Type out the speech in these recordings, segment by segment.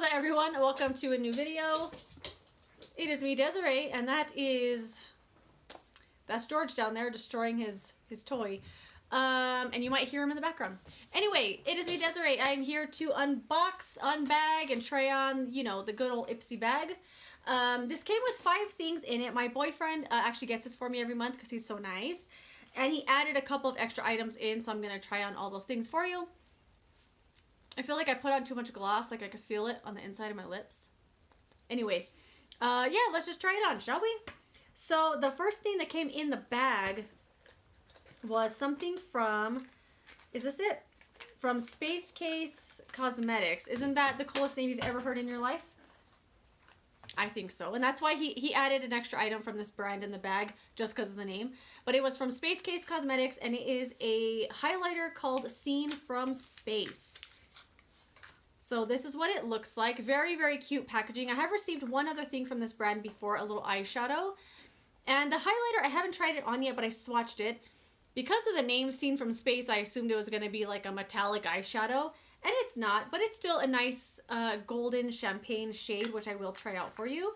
Hello there everyone, welcome to a new video. It is me, Desiree, and that's George down there destroying his toy. And you might hear him in the background. Anyway, it is me, Desiree. I'm here to unbox, unbag, and try on, you know, the good old IPSY bag. This came with 5 things in it. My boyfriend actually gets this for me every month because he's so nice. And he added a couple of extra items in, so I'm going to try on all those things for you. I feel like I put on too much gloss, like I could feel it on the inside of my lips. Anyway, yeah, let's just try it on, shall we? So the first thing that came in the bag was something from, is this it? From Spacecaseyt. Isn't that the coolest name you've ever heard in your life? I think so. And that's why he added an extra item from this brand in the bag, just because of the name. But it was from Spacecaseyt, and it is a highlighter called Seen from Space. So this is what it looks like. Very, very cute packaging. I have received one other thing from this brand before, a little eyeshadow. And the highlighter, I haven't tried it on yet, but I swatched it. Because of the name Seen from Space, I assumed it was going to be like a metallic eyeshadow. And it's not, but it's still a nice golden champagne shade, which I will try out for you.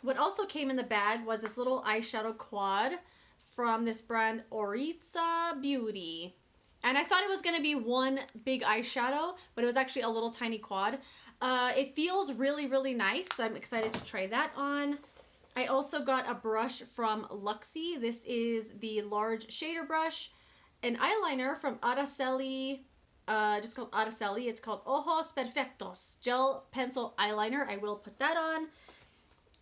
What also came in the bag was this little eyeshadow quad from this brand Oryza Beauty. And I thought it was going to be one big eyeshadow, but it was actually a little tiny quad. It feels really, really nice, so I'm excited to try that on. I also got a brush from Luxie. This is the large shader brush. An eyeliner from Araceli, just called Araceli. It's called Ojos Perfectos Gel Pencil Eyeliner. I will put that on.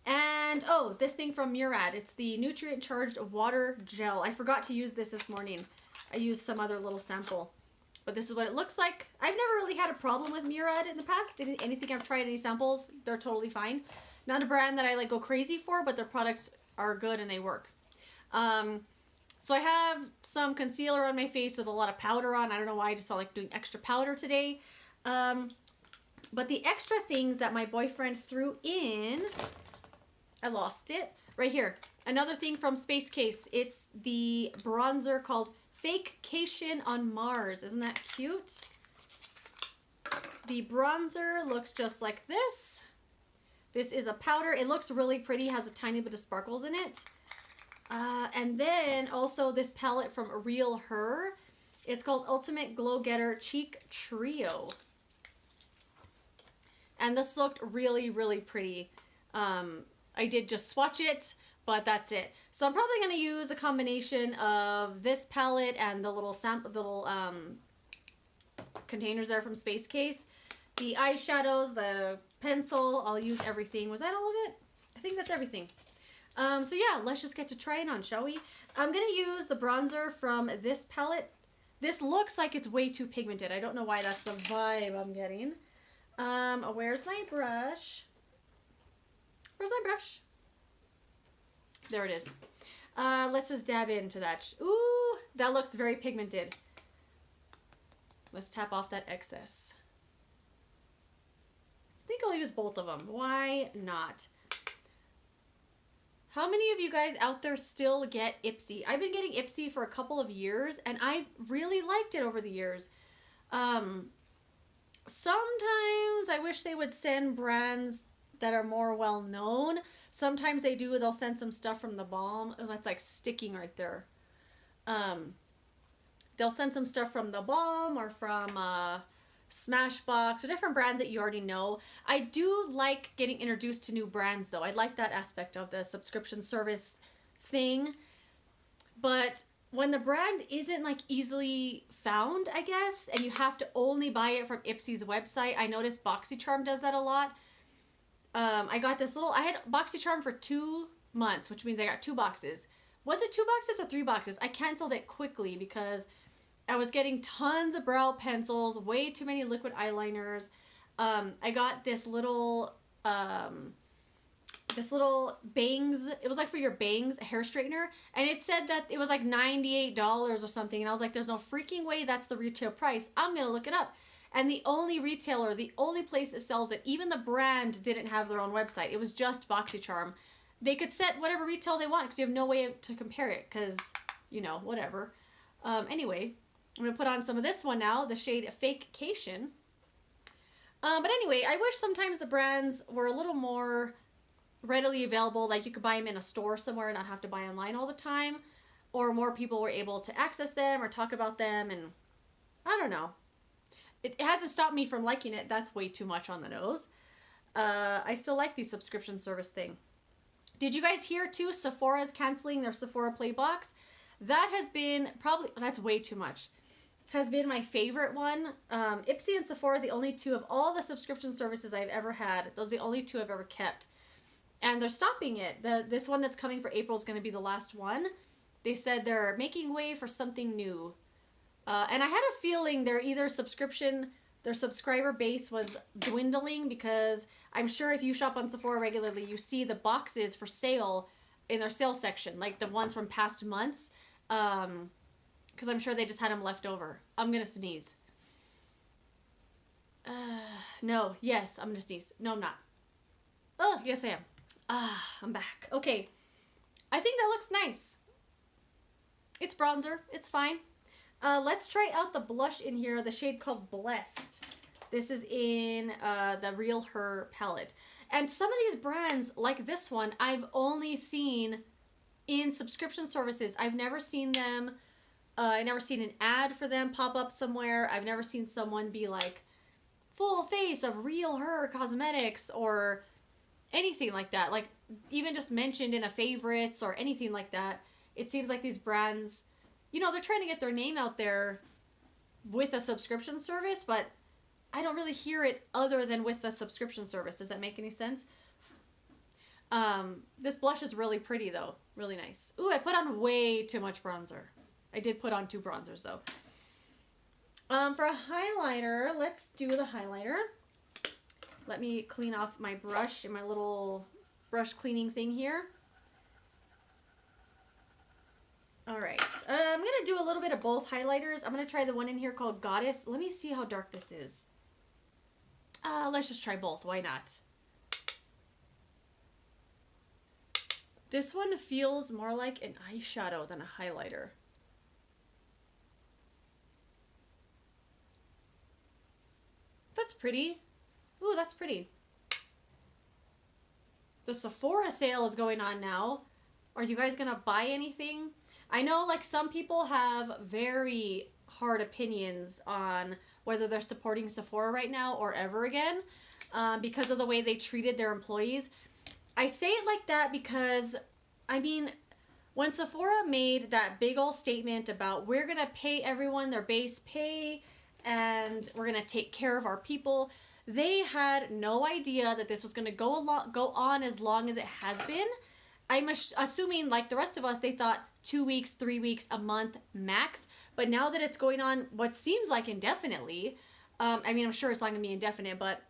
And, oh, this thing from Murad. It's the Nutrient Charged Water Gel. I forgot to use this morning. I used some other little sample. But this is what it looks like. I've never really had a problem with Murad in the past. Anything I've tried, any samples, they're totally fine. Not a brand that I like go crazy for, but their products are good and they work. So I have some concealer on my face with a lot of powder on. I don't know why, I just felt like doing extra powder today. But the extra things that my boyfriend threw in, I lost it. Right here. Another thing from Spacecaseyt. It's the bronzer called Fakecation on Mars. Isn't that cute? The bronzer looks just like this. This is a powder. It looks really pretty. Has a tiny bit of sparkles in it. And then also this palette from Real Her. It's called Ultimate Glow Getter Cheek Trio. And this looked really, really pretty. I did just swatch it, but that's it. So I'm probably going to use a combination of this palette and the little containers there from Spacecaseyt. The eyeshadows, the pencil, I'll use everything. Was that all of it? I think that's everything. So yeah, let's just get to trying on, shall we? I'm going to use the bronzer from this palette. This looks like it's way too pigmented. I don't know why that's the vibe I'm getting. Where's my brush? Where's my brush? There it is. Let's just dab into that. Ooh, that looks very pigmented. Let's tap off that excess. I think I'll use both of them. Why not? How many of you guys out there still get IPSY? I've been getting IPSY for a couple of years, and I've really liked it over the years. Sometimes I wish they would send brands that are more well known. Sometimes they do. They'll send some stuff from the Balm. Oh, that's like sticking right there. They'll send some stuff from the Balm or from Smashbox or different brands that you already know. I do like getting introduced to new brands though. I like that aspect of the subscription service thing. But when the brand isn't like easily found, I guess, and you have to only buy it from IPSY's website, I noticed BoxyCharm does that a lot. I got this little, I had BoxyCharm for 2 months, which means I got 2 boxes. Was it 2 boxes or 3 boxes? I canceled it quickly because I was getting tons of brow pencils, way too many liquid eyeliners. I got this little bangs, it was like for your bangs, a hair straightener, and it said that it was like $98 or something, and I was like, there's no freaking way that's the retail price. I'm gonna look it up. And the only retailer, the only place that sells it, even the brand didn't have their own website. It was just BoxyCharm. They could set whatever retail they want because you have no way to compare it because, you know, whatever. Anyway, I'm going to put on some of this one now, the shade Fakecation. But anyway, I wish sometimes the brands were a little more readily available. Like you could buy them in a store somewhere and not have to buy online all the time. Or more people were able to access them or talk about them. And I don't know. It hasn't stopped me from liking it. That's way too much on the nose. I still like the subscription service thing. Did you guys hear too? Sephora's canceling their Sephora Play box. That has been probably, that's way too much. Has been my favorite one. IPSY and Sephora, the only two of all the subscription services I've ever had. Those are the only two I've ever kept. And they're stopping it. This one that's coming for April is going to be the last one. They said they're making way for something new. And I had a feeling their subscriber base was dwindling, because I'm sure if you shop on Sephora regularly, you see the boxes for sale in their sale section, like the ones from past months. Because I'm sure they just had them left over. I'm going to sneeze. No, yes, I'm going to sneeze. No, I'm not. Oh, yes, I am. I'm back. Okay. I think that looks nice. It's bronzer. It's fine. Let's try out the blush in here, the shade called Blessed. This is in the Real Her palette. And some of these brands, like this one, I've only seen in subscription services. I've never seen them. I've never seen an ad for them pop up somewhere. I've never seen someone be like, full face of Real Her Cosmetics or anything like that. Like, even just mentioned in a favorites or anything like that. It seems like these brands, you know, they're trying to get their name out there with a subscription service, but I don't really hear it other than with a subscription service. Does that make any sense? This blush is really pretty, though. Really nice. Ooh, I put on way too much bronzer. I did put on 2 bronzers, though. For a highlighter, let's do the highlighter. Let me clean off my brush in my little brush cleaning thing here. Alright, I'm going to do a little bit of both highlighters. I'm going to try the one in here called Goddess. Let me see how dark this is. Let's just try both. Why not? This one feels more like an eyeshadow than a highlighter. That's pretty. Ooh, that's pretty. The Sephora sale is going on now. Are you guys gonna buy anything? I know, like, some people have very hard opinions on whether they're supporting Sephora right now or ever again, because of the way they treated their employees. I say it like that because, I mean, when Sephora made that big old statement about we're gonna pay everyone their base pay and we're gonna take care of our people, they had no idea that this was gonna go on as long as it has been. I'm assuming, like the rest of us, they thought 2 weeks, 3 weeks, a month max. But now that it's going on what seems like indefinitely, I mean, I'm sure it's not going to be indefinite, but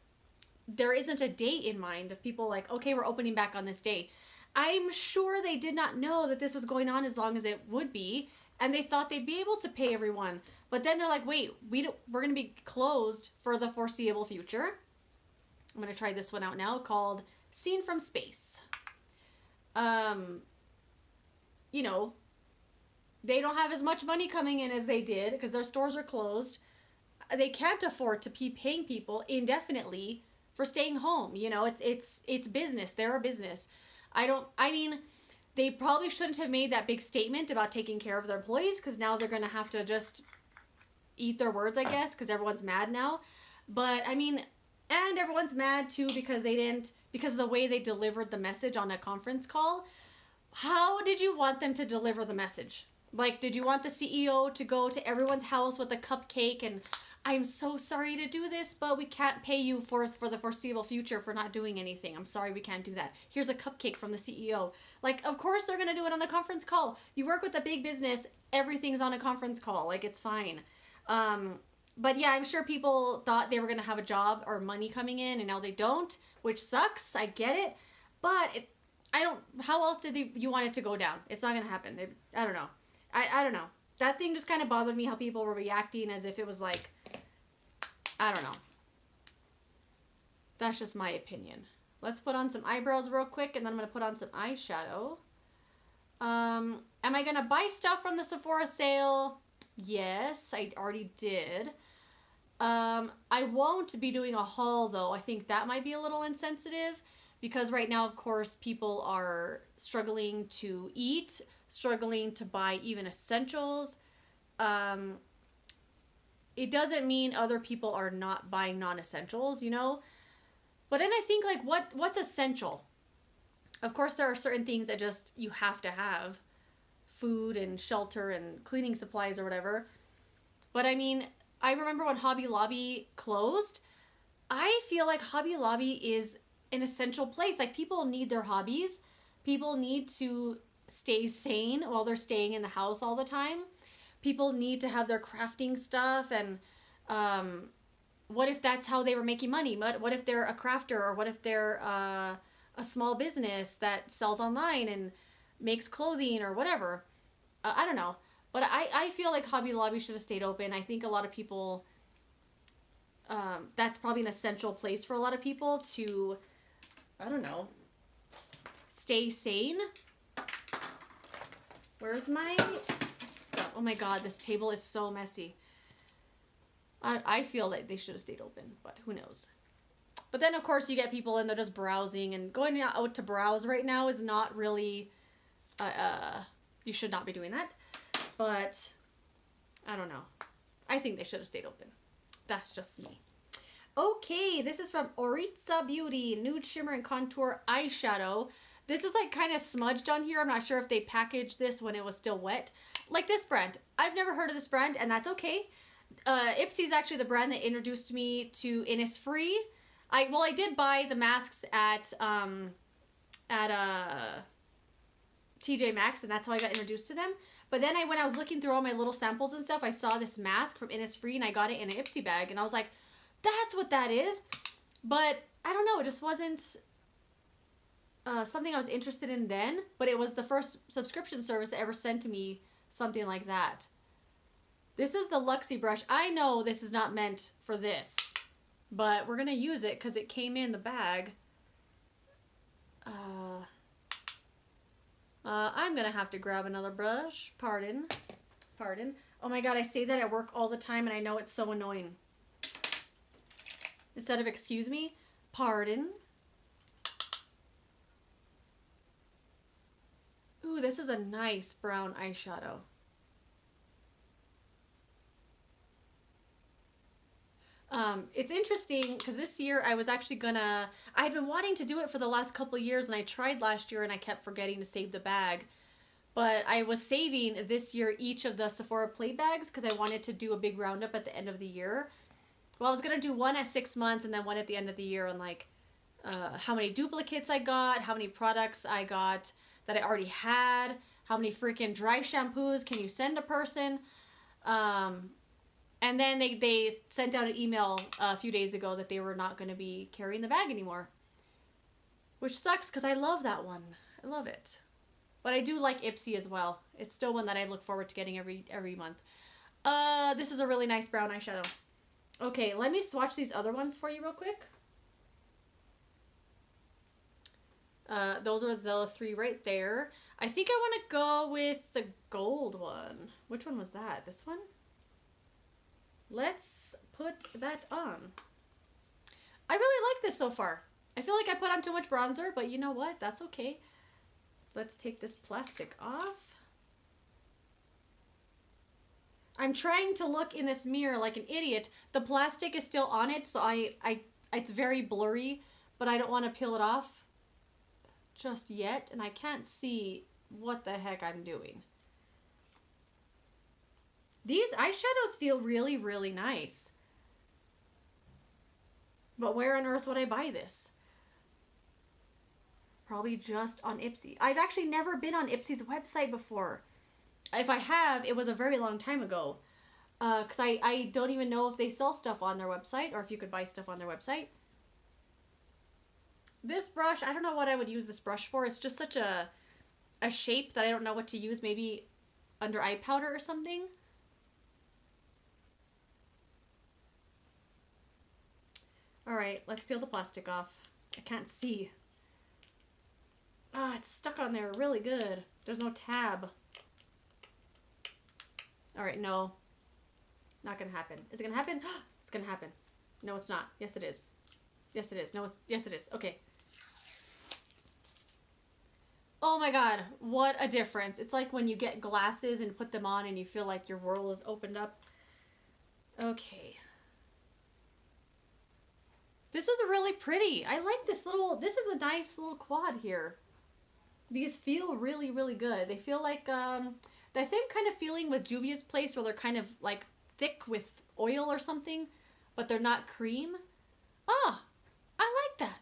there isn't a date in mind of people like, okay, we're opening back on this day. I'm sure they did not know that this was going on as long as it would be, and they thought they'd be able to pay everyone. But then they're like, wait, we're going to be closed for the foreseeable future. I'm going to try this one out now, called Seen from Space. You know, they don't have as much money coming in as they did because their stores are closed. They can't afford to be paying people indefinitely for staying home. You know, it's business. They're a business. I mean, they probably shouldn't have made that big statement about taking care of their employees, because now they're going to have to just eat their words, I guess, because everyone's mad now. But I mean, and everyone's mad too because because of the way they delivered the message on a conference call. How did you want them to deliver the message? Like, did you want the CEO to go to everyone's house with a cupcake and, I'm so sorry to do this, but we can't pay you for the foreseeable future for not doing anything. I'm sorry, we can't do that. Here's a cupcake from the CEO. Like, of course they're going to do it on a conference call. You work with a big business, everything's on a conference call. Like, it's fine. But yeah, I'm sure people thought they were going to have a job or money coming in, and now they don't, which sucks. I get it. But how else did you want it to go down? It's not going to happen. I don't know. I don't know. That thing just kind of bothered me, how people were reacting as if it was like, I don't know. That's just my opinion. Let's put on some eyebrows real quick, and then I'm going to put on some eyeshadow. Am I going to buy stuff from the Sephora sale? Yes, I already did. I won't be doing a haul though. I think that might be a little insensitive because right now, of course, people are struggling to eat, struggling to buy even essentials. Um, it doesn't mean other people are not buying non-essentials, you know? But then I think like what's essential? Of course there are certain things that just you have to have. Food and shelter and cleaning supplies or whatever. But I mean, I remember when Hobby Lobby closed, I feel like Hobby Lobby is an essential place. Like people need their hobbies. People need to stay sane while they're staying in the house all the time. People need to have their crafting stuff and what if that's how they were making money? What if they're a crafter or what if they're a small business that sells online and makes clothing or whatever? I don't know. But I feel like Hobby Lobby should have stayed open. I think a lot of people, that's probably an essential place for a lot of people to, I don't know, stay sane. Where's my stuff? Oh my god, this table is so messy. I feel like they should have stayed open, but who knows. But then, of course, you get people and they're just browsing, and going out to browse right now is not really, you should not be doing that. But, I don't know. I think they should have stayed open. That's just me. Okay, this is from Oryza Beauty, Nude Shimmer and Contour Eyeshadow. This is like kind of smudged on here. I'm not sure if they packaged this when it was still wet. Like this brand. I've never heard of this brand, and that's okay. IPSY is actually the brand that introduced me to Innisfree. I did buy the masks at TJ Maxx, and that's how I got introduced to them. But then when I was looking through all my little samples and stuff, I saw this mask from Innisfree, and I got it in an IPSY bag, and I was like, that's what that is. But I don't know, it just wasn't something I was interested in then, but it was the first subscription service that ever sent to me something like that. This is the Luxie brush. I know this is not meant for this, but we're going to use it because it came in the bag. I'm going to have to grab another brush. Pardon. Oh my god, I say that at work all the time and I know it's so annoying. Instead of excuse me, pardon. Ooh, this is a nice brown eyeshadow. It's interesting because this year I was actually I had been wanting to do it for the last couple of years and I tried last year and I kept forgetting to save the bag. But I was saving this year each of the Sephora plate bags because I wanted to do a big roundup at the end of the year. Well, I was going to do one at 6 months and then one at the end of the year on like how many duplicates I got, how many products I got that I already had, how many freaking dry shampoos can you send a person. And then they sent out an email a few days ago that they were not going to be carrying the bag anymore. Which sucks because I love that one. I love it. But I do like IPSY as well. It's still one that I look forward to getting every month. This is a really nice brown eyeshadow. Okay, let me swatch these other ones for you real quick. Those are the three right there. I think I want to go with the gold one. Which one was that? This one? Let's put that on. I really like this so far. I feel like I put on too much bronzer, but you know what? That's okay. Let's take this plastic off. I'm trying to look in this mirror like an idiot. The plastic is still on it, so it's very blurry, but I don't want to peel it off just yet, and I can't see what the heck I'm doing. These eyeshadows feel really, really nice. But where on earth would I buy this? Probably just on IPSY. I've actually never been on IPSY's website before. If I have, it was a very long time ago. Because I don't even know if they sell stuff on their website or if you could buy stuff on their website. This brush, I don't know what I would use this brush for. It's just such a shape that I don't know what to use. Maybe under eye powder or something. Alright, let's peel the plastic off. I can't see. Ah, it's stuck on there really good. There's no tab. Alright, no. Not gonna happen. Is it gonna happen? It's gonna happen. No, it's not. Yes, it is. Yes, it is. No, it's... Yes, it is. Okay. Oh my god, what a difference. It's like when you get glasses and put them on and you feel like your world is opened up. Okay. This is really pretty. I like this little... This is a nice little quad here. These feel really, really good. They feel like the same kind of feeling with Juvia's Place where they're kind of like thick with oil or something, but they're not cream. Ah, I like that.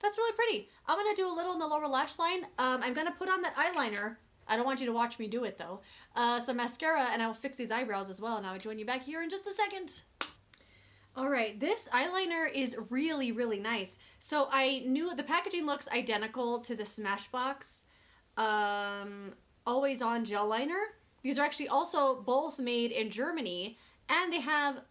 That's really pretty. I'm going to do a little in the lower lash line. I'm going to put on that eyeliner. I don't want you to watch me do it though. Some mascara, and I will fix these eyebrows as well. And I'll join you back here in just a second. Alright, this eyeliner is really, really nice. So I knew the packaging looks identical to the Smashbox Always On gel liner. These are actually also both made in Germany, and they have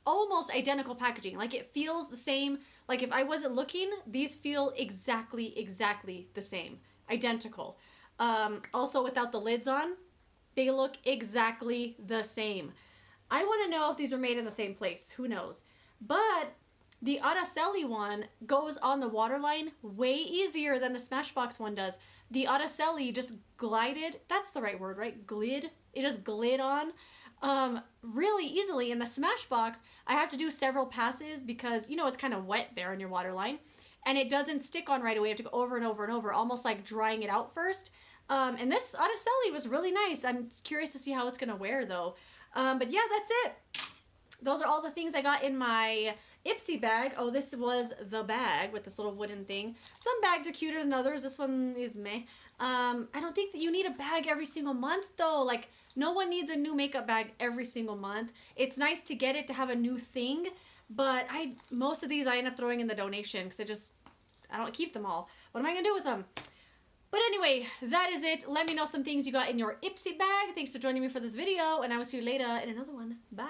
almost identical packaging. Like, it feels the same. Like, if I wasn't looking, these feel exactly the same. Identical. Also, without the lids on, they look exactly the same. I want to know if these are made in the same place. Who knows? But the Araceli one goes on the waterline way easier than the Smashbox one does. The Araceli just glided. That's the right word, right? Glid. It just glid on really easily. In the Smashbox, I have to do several passes because, you know, it's kind of wet there in your waterline. And it doesn't stick on right away. You have to go over and over and over, almost like drying it out first. And this Araceli was really nice. I'm curious to see how it's going to wear, though. But yeah, that's it. Those are all the things I got in my IPSY bag. Oh, this was the bag with this little wooden thing. Some bags are cuter than others. This one is meh. I don't think that you need a bag every single month, though. Like, no one needs a new makeup bag every single month. It's nice to get it to have a new thing, but most of these I end up throwing in the donation because I don't keep them all. What am I going to do with them? But anyway, that is it. Let me know some things you got in your IPSY bag. Thanks for joining me for this video, and I will see you later in another one. Bye.